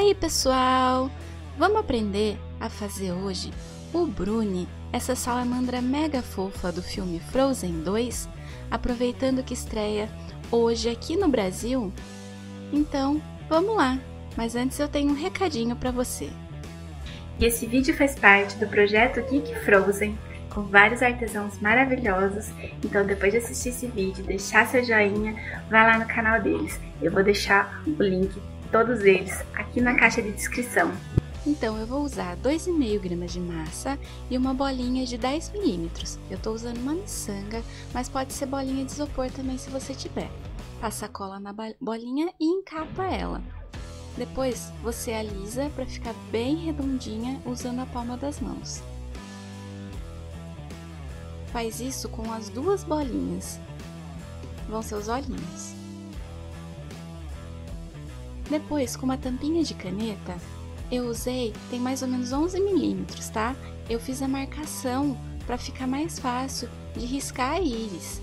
aí, pessoal! Vamos aprender a fazer hoje o Bruni, essa salamandra mega fofa do filme Frozen 2, aproveitando que estreia hoje aqui no Brasil? Então, vamos lá! Mas antes eu tenho um recadinho para você. E esse vídeo faz parte do projeto Geek Frozen, com vários artesãos maravilhosos. Então, depois de assistir esse vídeo, deixar seu joinha, vai lá no canal deles. Eu vou deixar o link de todos eles aqui na caixa de descrição. Então, eu vou usar 2,5 gramas de massa e uma bolinha de 10 milímetros. Eu estou usando uma miçanga, mas pode ser bolinha de isopor também se você tiver. Passa cola na bolinha e encapa ela. Depois, você alisa para ficar bem redondinha usando a palma das mãos. Faz isso com as duas bolinhas. Vão ser os olhinhos. Depois, com uma tampinha de caneta, eu usei, tem mais ou menos 11 milímetros, tá? Eu fiz a marcação para ficar mais fácil de riscar a íris.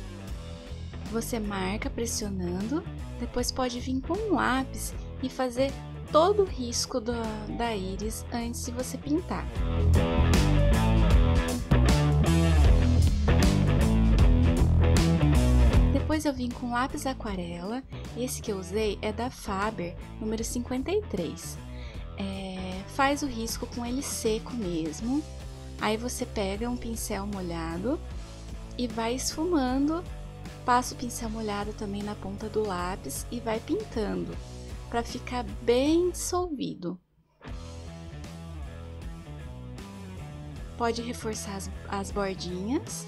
Você marca pressionando, depois pode vir com um lápis e fazer todo o risco da íris antes de você pintar. Depois eu vim com lápis aquarela, esse que eu usei é da Faber, número 53. Faz o risco com ele seco mesmo, aí você pega um pincel molhado e vai esfumando, passa o pincel molhado também na ponta do lápis e vai pintando, para ficar bem dissolvido. Pode reforçar as bordinhas,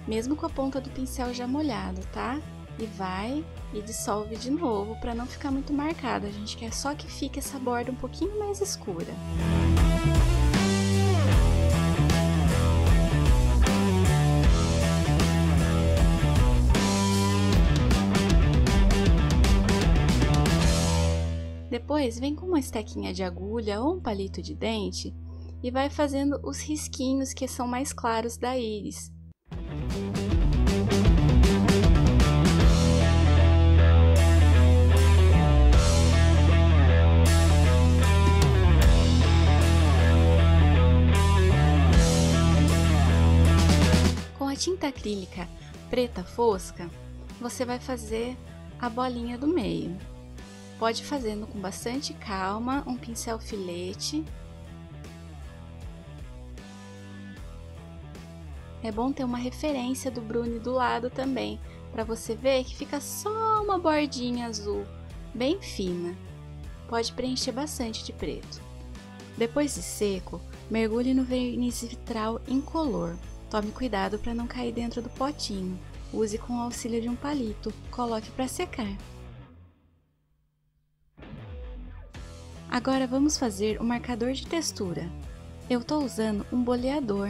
mesmo com a ponta do pincel já molhado, tá? E vai e dissolve de novo para não ficar muito marcado. A gente quer só que fique essa borda um pouquinho mais escura. Depois, vem com uma estequinha de agulha ou um palito de dente e vai fazendo os risquinhos que são mais claros da íris. Com a tinta acrílica preta fosca, você vai fazer a bolinha do meio. Pode ir fazendo com bastante calma, um pincel filete. É bom ter uma referência do Bruni do lado também, para você ver que fica só uma bordinha azul, bem fina. Pode preencher bastante de preto. Depois de seco, mergulhe no verniz vitral incolor. Tome cuidado para não cair dentro do potinho. Use com o auxílio de um palito. Coloque para secar. Agora vamos fazer o marcador de textura. Eu estou usando um boleador.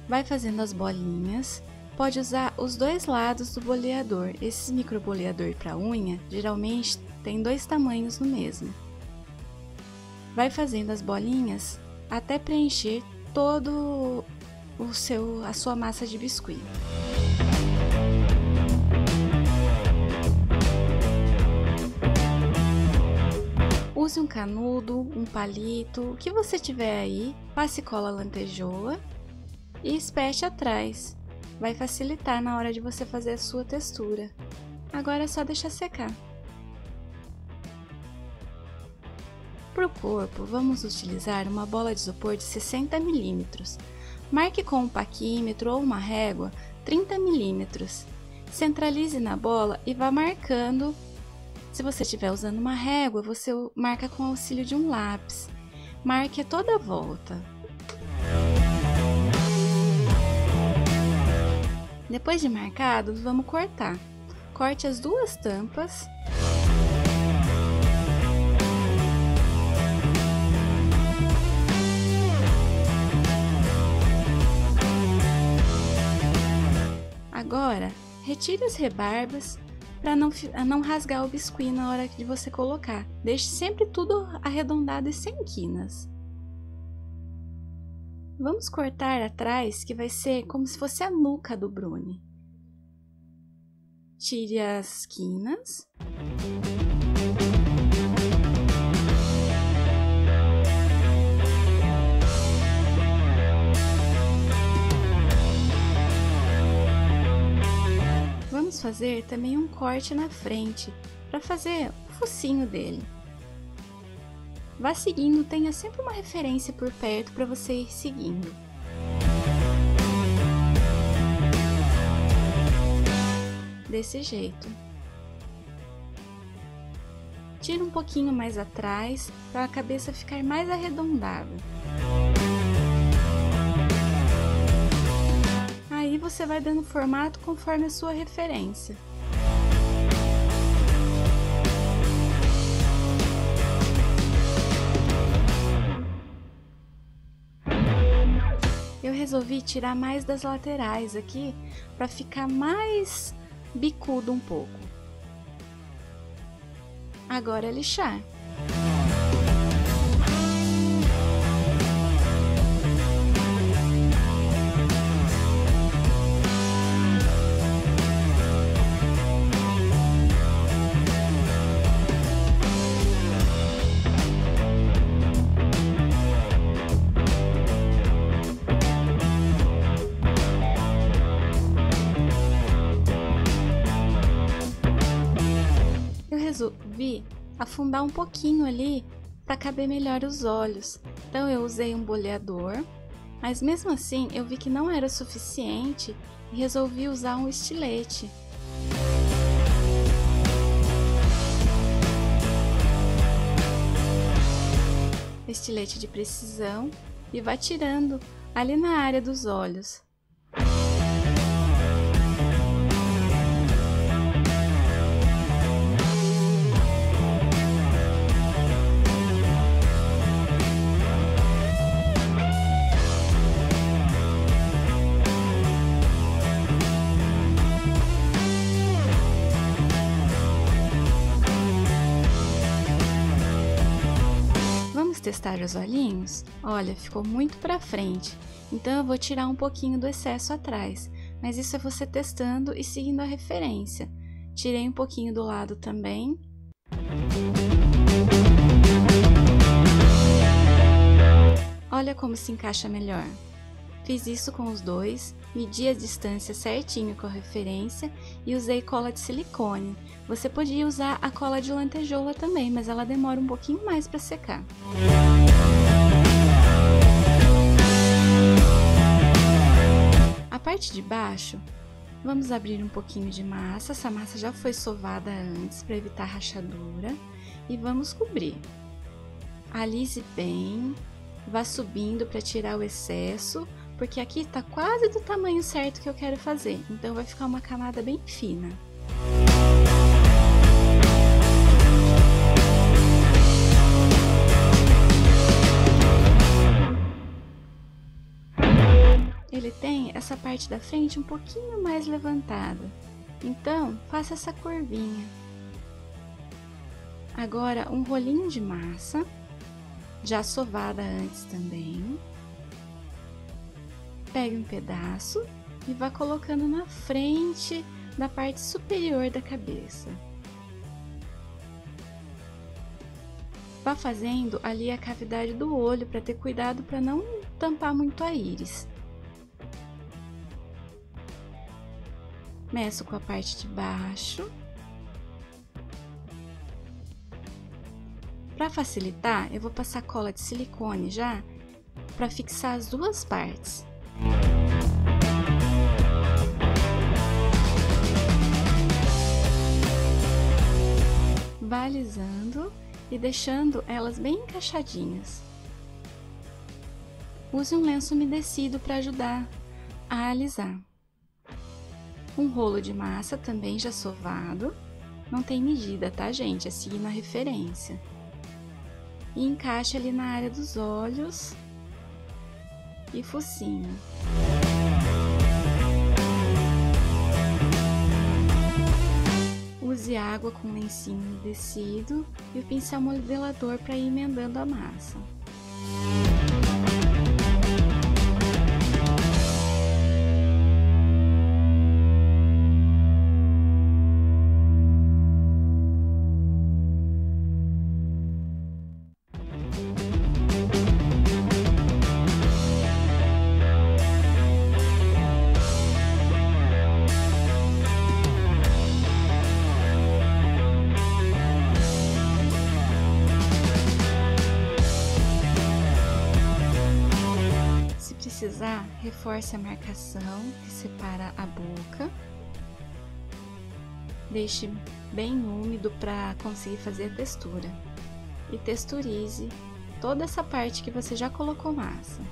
Vai fazendo as bolinhas. Pode usar os dois lados do boleador. Esses microboleador para unha, geralmente tem dois tamanhos no mesmo. Vai fazendo as bolinhas até preencher todo a sua massa de biscuit. Use um canudo, um palito, o que você tiver aí, passe cola lantejola e espete atrás. Vai facilitar na hora de você fazer a sua textura. Agora é só deixar secar. Para o corpo, vamos utilizar uma bola de isopor de 60 milímetros. Marque com um paquímetro ou uma régua 30 milímetros. Centralize na bola e vá marcando. Se você estiver usando uma régua, você marca com o auxílio de um lápis. Marque toda a volta. Depois de marcado, vamos cortar. Corte as duas tampas. Agora, retire as rebarbas para não rasgar o biscuit na hora de você colocar. Deixe sempre tudo arredondado e sem quinas. Vamos cortar atrás, que vai ser como se fosse a nuca do Bruni. Tire as quinas. fazer também um corte na frente, para fazer o focinho dele. Vá seguindo, tenha sempre uma referência por perto para você ir seguindo. Desse jeito. Tira um pouquinho mais atrás, para a cabeça ficar mais arredondada. Aí você vai dando formato conforme a sua referência. Eu resolvi tirar mais das laterais aqui, para ficar mais bicudo um pouco. Agora é lixar. Resolvi afundar um pouquinho ali para caber melhor os olhos. Então eu usei um boleador, mas mesmo assim eu vi que não era suficiente e resolvi usar um estilete. Estilete de precisão, e vai tirando ali na área dos olhos. Testar os olhinhos? Olha, ficou muito para frente, então eu vou tirar um pouquinho do excesso atrás, mas isso é você testando e seguindo a referência. Tirei um pouquinho do lado também. Olha como se encaixa melhor. Fiz isso com os dois, medi a distância certinho com a referência e usei cola de silicone. Você podia usar a cola de lantejoula também, mas ela demora um pouquinho mais para secar. A parte de baixo, vamos abrir um pouquinho de massa. Essa massa já foi sovada antes para evitar rachadura e vamos cobrir. Alise bem, vá subindo para tirar o excesso, porque aqui tá quase do tamanho certo que eu quero fazer, então vai ficar uma camada bem fina. Ele tem essa parte da frente um pouquinho mais levantada, então faça essa curvinha. Agora um rolinho de massa, já sovada antes também. Pegue um pedaço e vá colocando na frente da parte superior da cabeça. Vá fazendo ali a cavidade do olho para ter cuidado para não tampar muito a íris. Meço com a parte de baixo. Para facilitar, eu vou passar cola de silicone já para fixar as duas partes. Vá alisando e deixando elas bem encaixadinhas. Use um lenço umedecido para ajudar a alisar. Um rolo de massa também já sovado, não tem medida, tá gente? É seguindo a referência. E encaixe ali na área dos olhos e focinho. Use água com lencinho umedecido e o pincel modelador para ir emendando a massa. precisar, reforce a marcação que separa a boca. Deixe bem úmido para conseguir fazer a textura. E texturize toda essa parte que você já colocou massa.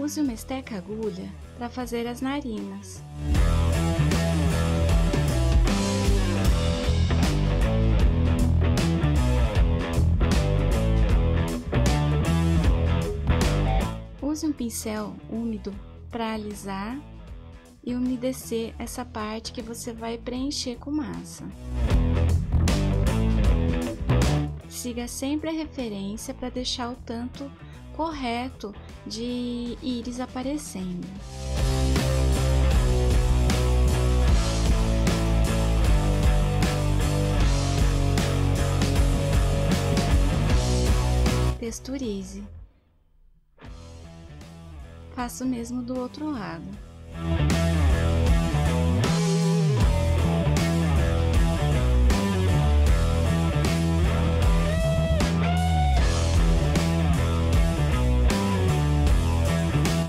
Use uma esteca agulha para fazer as narinas. Use um pincel úmido para alisar e umedecer essa parte que você vai preencher com massa. Siga sempre a referência para deixar o tanto correto de íris aparecendo. Texturize. Faça o mesmo do outro lado.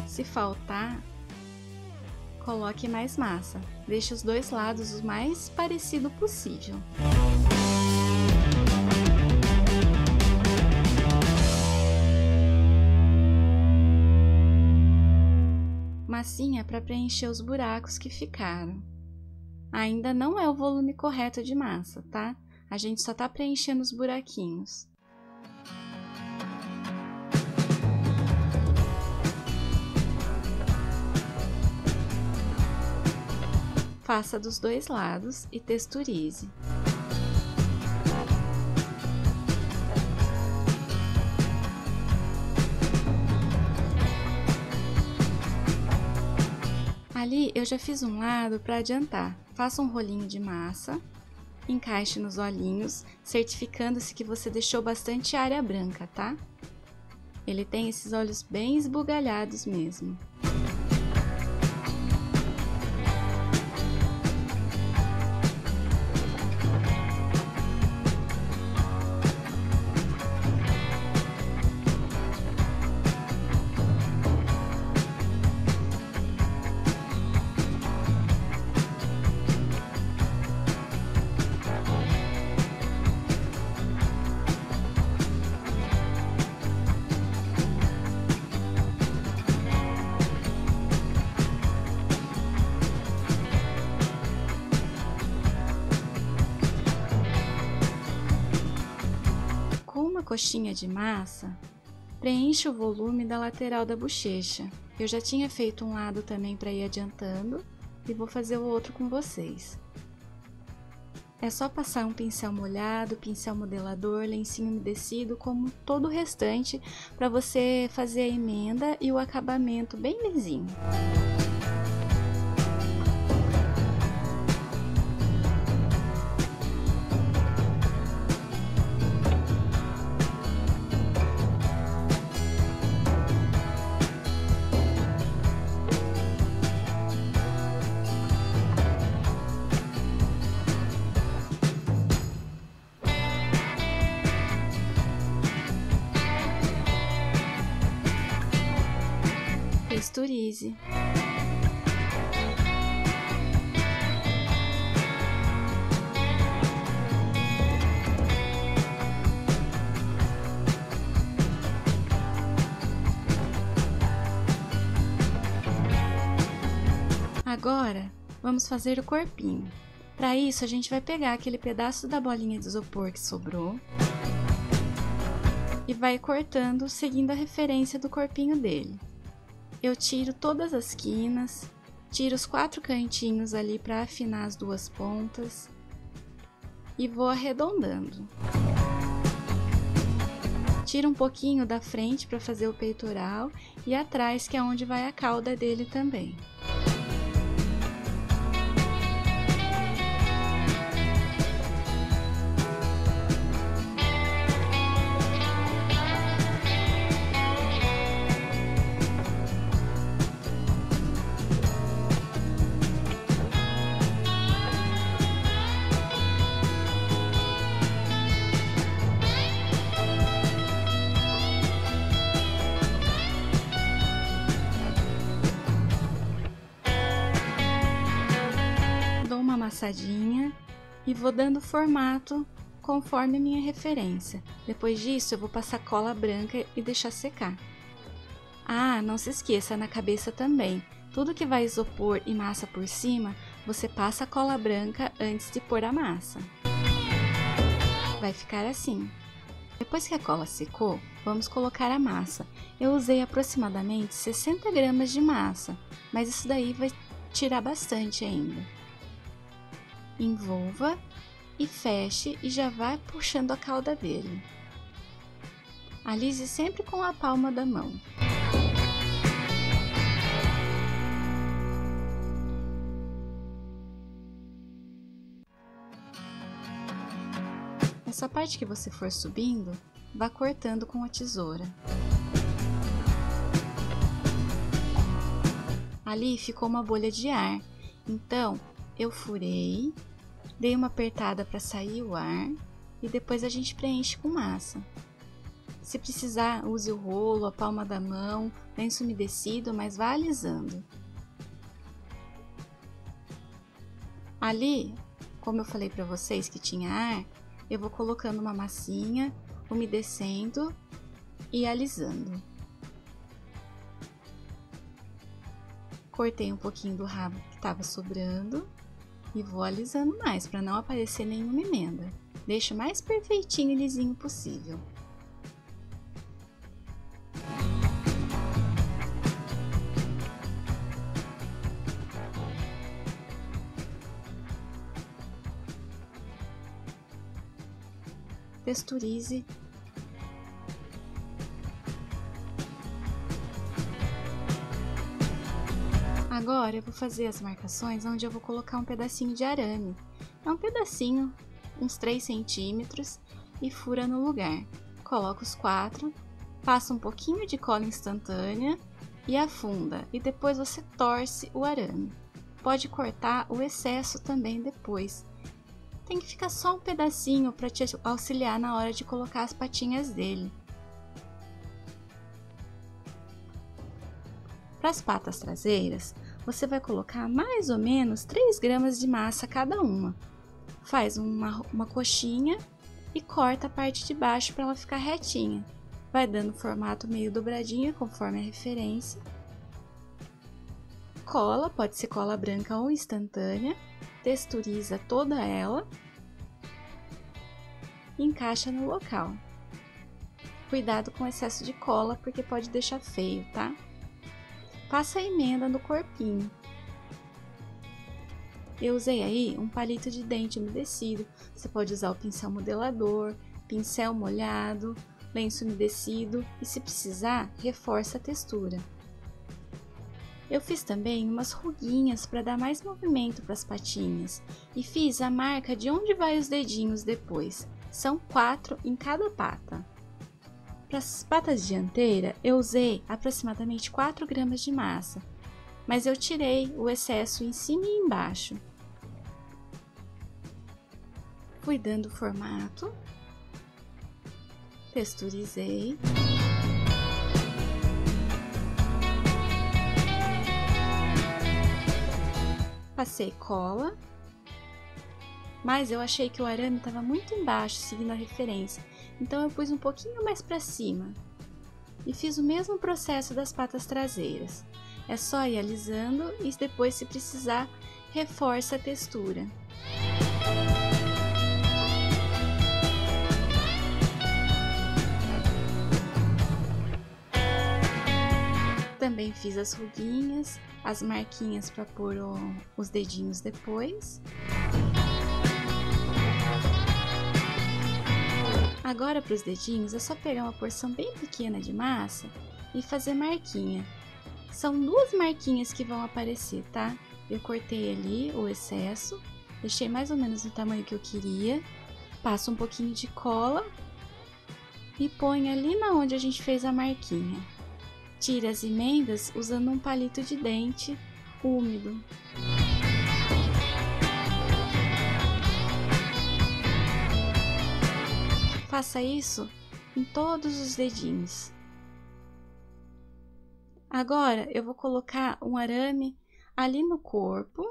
Se faltar, coloque mais massa. Deixe os dois lados o mais parecido possível. Massinha para preencher os buracos que ficaram. Ainda não é o volume correto de massa, tá? A gente só tá preenchendo os buraquinhos. Faça dos dois lados e texturize. Ali eu já fiz um lado para adiantar. Faça um rolinho de massa, encaixe nos olhinhos, certificando-se que você deixou bastante área branca, tá? Ele tem esses olhos bem esbugalhados mesmo. Coxinha de massa, preencha o volume da lateral da bochecha. Eu já tinha feito um lado também para ir adiantando e vou fazer o outro com vocês. É só passar um pincel molhado, pincel modelador, lencinho umedecido, como todo o restante, para você fazer a emenda e o acabamento bem lisinho. Texturize. Agora, vamos fazer o corpinho. Para isso, a gente vai pegar aquele pedaço da bolinha de isopor que sobrou e vai cortando seguindo a referência do corpinho dele. Eu tiro todas as quinas, tiro os 4 cantinhos ali para afinar as duas pontas e vou arredondando. Tiro um pouquinho da frente para fazer o peitoral e atrás, que é onde vai a cauda dele também. Amassadinha e vou dando formato conforme a minha referência. Depois disso eu vou passar cola branca e deixar secar. Ah, não se esqueça, na cabeça também. Tudo que vai isopor e massa por cima, você passa a cola branca antes de pôr a massa. Vai ficar assim. Depois que a cola secou, vamos colocar a massa. Eu usei aproximadamente 60 gramas de massa, mas isso daí vai tirar bastante ainda. Envolva e feche e já vai puxando a cauda dele. Alise sempre com a palma da mão. Essa parte que você for subindo, vá cortando com a tesoura. Ali ficou uma bolha de ar, então eu furei, dei uma apertada para sair o ar e depois a gente preenche com massa. Se precisar, use o rolo, a palma da mão, lenço umedecido, mas vá alisando. Ali, como eu falei para vocês que tinha ar, eu vou colocando uma massinha, umedecendo e alisando. Cortei um pouquinho do rabo que estava sobrando. E vou alisando mais, para não aparecer nenhuma emenda. Deixa o mais perfeitinho e lisinho possível. Texturize. Agora eu vou fazer as marcações onde eu vou colocar um pedacinho de arame. É um pedacinho, uns 3 centímetros, e fura no lugar. Coloca os 4, passa um pouquinho de cola instantânea e afunda. E depois você torce o arame. Pode cortar o excesso também depois. Tem que ficar só um pedacinho para te auxiliar na hora de colocar as patinhas dele. Para as patas traseiras, você vai colocar mais ou menos 3 gramas de massa cada uma. Faz uma coxinha e corta a parte de baixo para ela ficar retinha. Vai dando formato meio dobradinho conforme a referência. Cola, pode ser cola branca ou instantânea. Texturiza toda ela. E encaixa no local. Cuidado com o excesso de cola porque pode deixar feio, tá? Passa a emenda no corpinho. Eu usei aí um palito de dente umedecido. Você pode usar o pincel modelador, pincel molhado, lenço umedecido e, se precisar, reforça a textura. Eu fiz também umas ruguinhas para dar mais movimento para as patinhas e fiz a marca de onde vai os dedinhos depois. São 4 em cada pata. Para as patas dianteiras, eu usei aproximadamente 4 gramas de massa, mas eu tirei o excesso em cima e embaixo. Fui dando formato, texturizei. Passei cola, mas eu achei que o arame estava muito embaixo, seguindo a referência, então eu pus um pouquinho mais para cima. E fiz o mesmo processo das patas traseiras. É só ir alisando e depois, se precisar, reforça a textura. Também fiz as ruguinhas, as marquinhas para pôr os dedinhos depois. Agora para os dedinhos é só pegar uma porção bem pequena de massa e fazer marquinha. São 2 marquinhas que vão aparecer, tá? Eu cortei ali o excesso, deixei mais ou menos do tamanho que eu queria, passo um pouquinho de cola e põe ali na onde a gente fez a marquinha. Tire as emendas usando um palito de dente úmido. Faça isso em todos os dedinhos. Agora eu vou colocar um arame ali no corpo,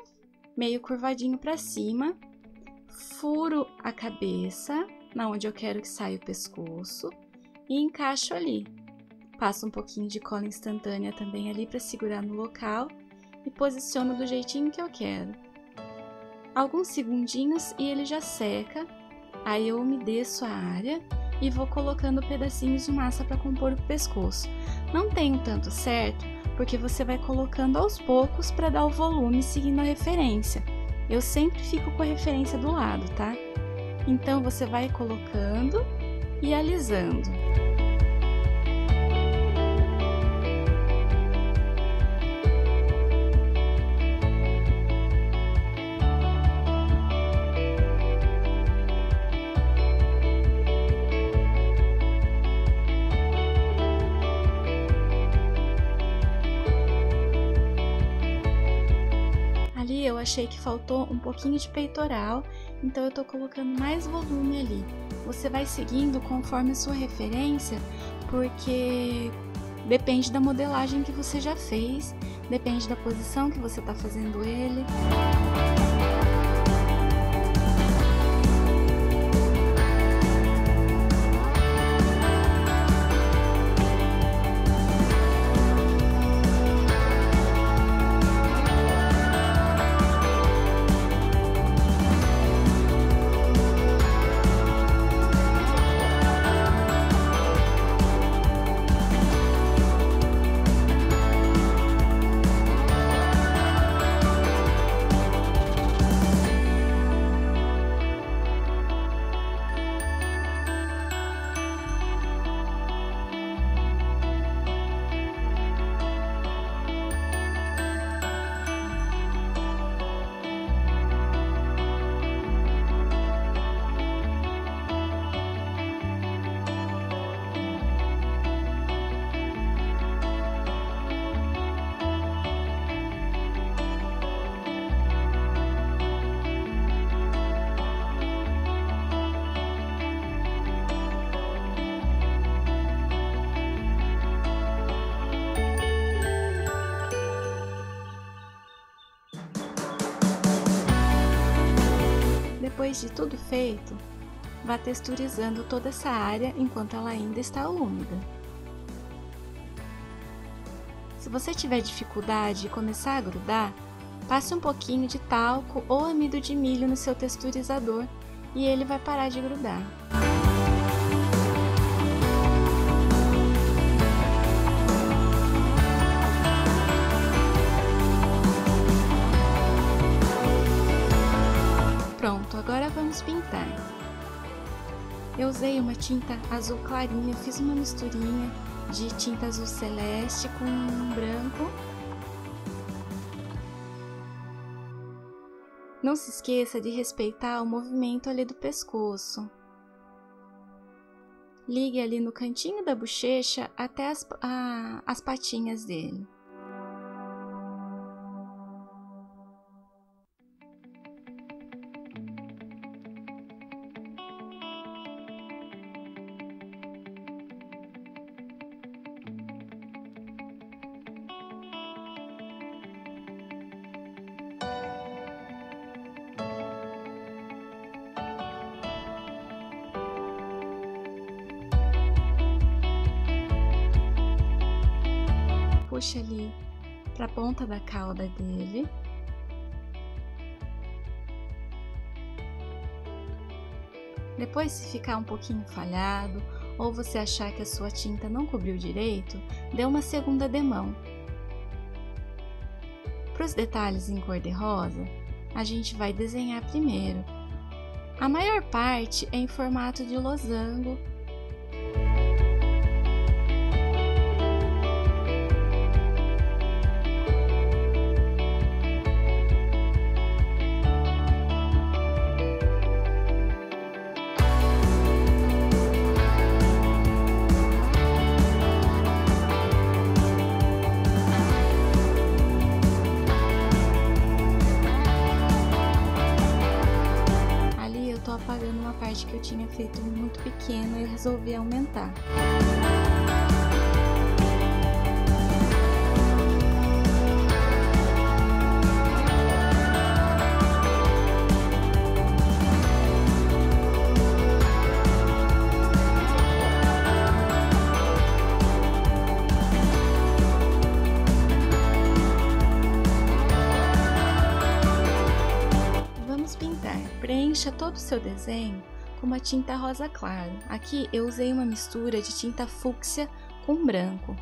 meio curvadinho para cima, furo a cabeça, na onde eu quero que saia o pescoço, e encaixo ali. Passo um pouquinho de cola instantânea também ali para segurar no local e posiciono do jeitinho que eu quero. Alguns segundinhos e ele já seca, aí eu umedeço a área e vou colocando pedacinhos de massa para compor o pescoço. Não tenho tanto certo, porque você vai colocando aos poucos para dar o volume seguindo a referência. Eu sempre fico com a referência do lado, tá? Então você vai colocando e alisando. Eu achei que faltou um pouquinho de peitoral, então eu tô colocando mais volume ali. Você vai seguindo conforme a sua referência, porque depende da modelagem que você já fez, depende da posição que você tá fazendo ele. Depois de tudo feito, vá texturizando toda essa área enquanto ela ainda está úmida. Se você tiver dificuldade de começar a grudar, passe um pouquinho de talco ou amido de milho no seu texturizador e ele vai parar de grudar. Pronto, agora vamos pintar. Eu usei uma tinta azul clarinha, fiz uma misturinha de tinta azul celeste com branco. Não se esqueça de respeitar o movimento ali do pescoço. Ligue ali no cantinho da bochecha até as patinhas dele. Puxa ali para a ponta da cauda dele. Depois, se ficar um pouquinho falhado ou você achar que a sua tinta não cobriu direito, dê uma segunda demão. Para os detalhes em cor de rosa, a gente vai desenhar primeiro. A maior parte é em formato de losango. Apagando uma parte que eu tinha feito muito pequena e resolvi aumentar. Preencha todo o seu desenho com uma tinta rosa claro. Aqui eu usei uma mistura de tinta fúcsia com branco.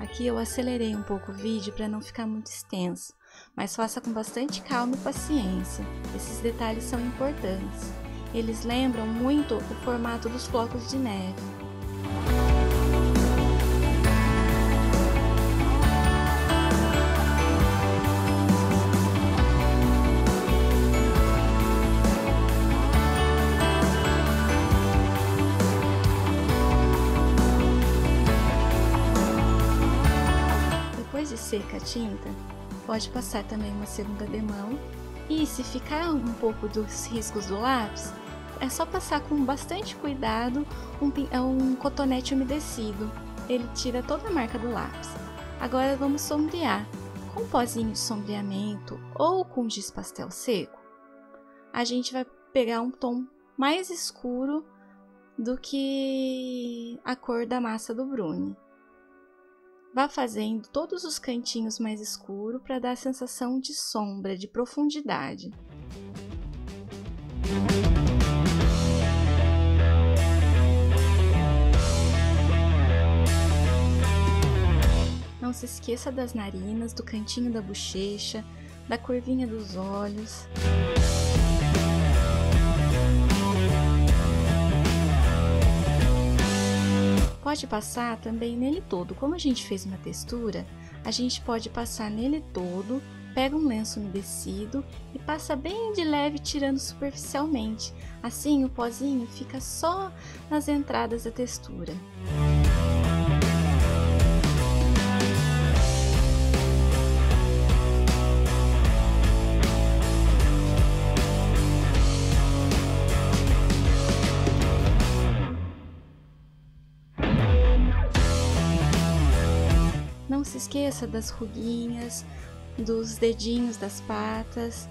Aqui eu acelerei um pouco o vídeo para não ficar muito extenso, mas faça com bastante calma e paciência. Esses detalhes são importantes. Eles lembram muito o formato dos flocos de neve. Depois de seca a tinta, pode passar também uma segunda demão e se ficar um pouco dos riscos do lápis, é só passar com bastante cuidado um cotonete umedecido, ele tira toda a marca do lápis. Agora vamos sombrear. Com um pozinho de sombreamento ou com giz pastel seco, a gente vai pegar um tom mais escuro do que a cor da massa do brownie. Vá fazendo todos os cantinhos mais escuros para dar a sensação de sombra, de profundidade. Não se esqueça das narinas, do cantinho da bochecha, da curvinha dos olhos. Pode passar também nele todo. Como a gente fez uma textura, a gente pode passar nele todo, pega um lenço umedecido e passa bem de leve, tirando superficialmente. Assim o pozinho fica só nas entradas da textura. Não se esqueça das ruguinhas, dos dedinhos das patas.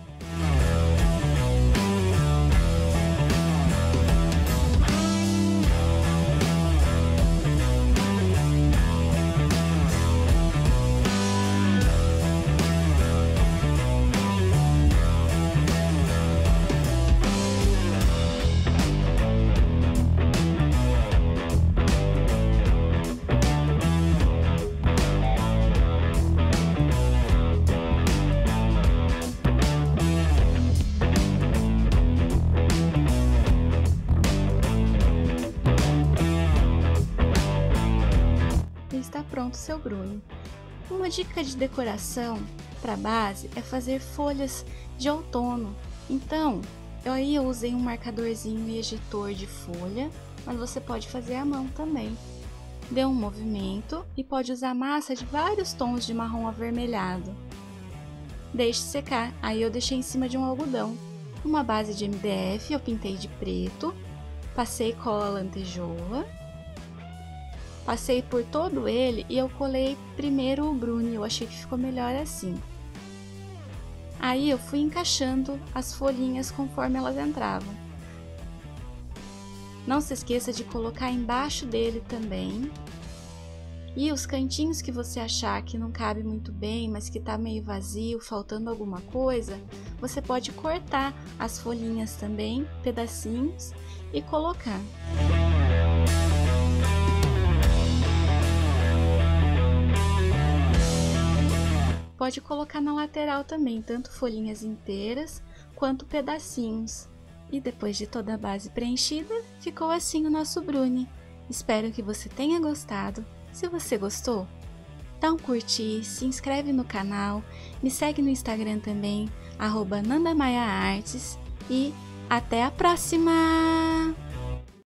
Está pronto seu brownie. Uma dica de decoração para base é fazer folhas de outono. Então, eu usei um marcadorzinho e ejetor de folha, mas você pode fazer à mão também. Dê um movimento e pode usar massa de vários tons de marrom avermelhado. Deixe secar, aí eu deixei em cima de um algodão. Uma base de MDF eu pintei de preto, passei cola lantejoula. Passei por todo ele e eu colei primeiro o brownie, eu achei que ficou melhor assim. Aí eu fui encaixando as folhinhas conforme elas entravam. Não se esqueça de colocar embaixo dele também. E os cantinhos que você achar que não cabe muito bem, mas que tá meio vazio, faltando alguma coisa, você pode cortar as folhinhas também, pedacinhos, e colocar. Pode colocar na lateral também, tanto folhinhas inteiras quanto pedacinhos. E depois de toda a base preenchida, ficou assim o nosso brownie. Espero que você tenha gostado. Se você gostou, dá um curtir, se inscreve no canal, me segue no Instagram também, @nandamaiaartes, e até a próxima!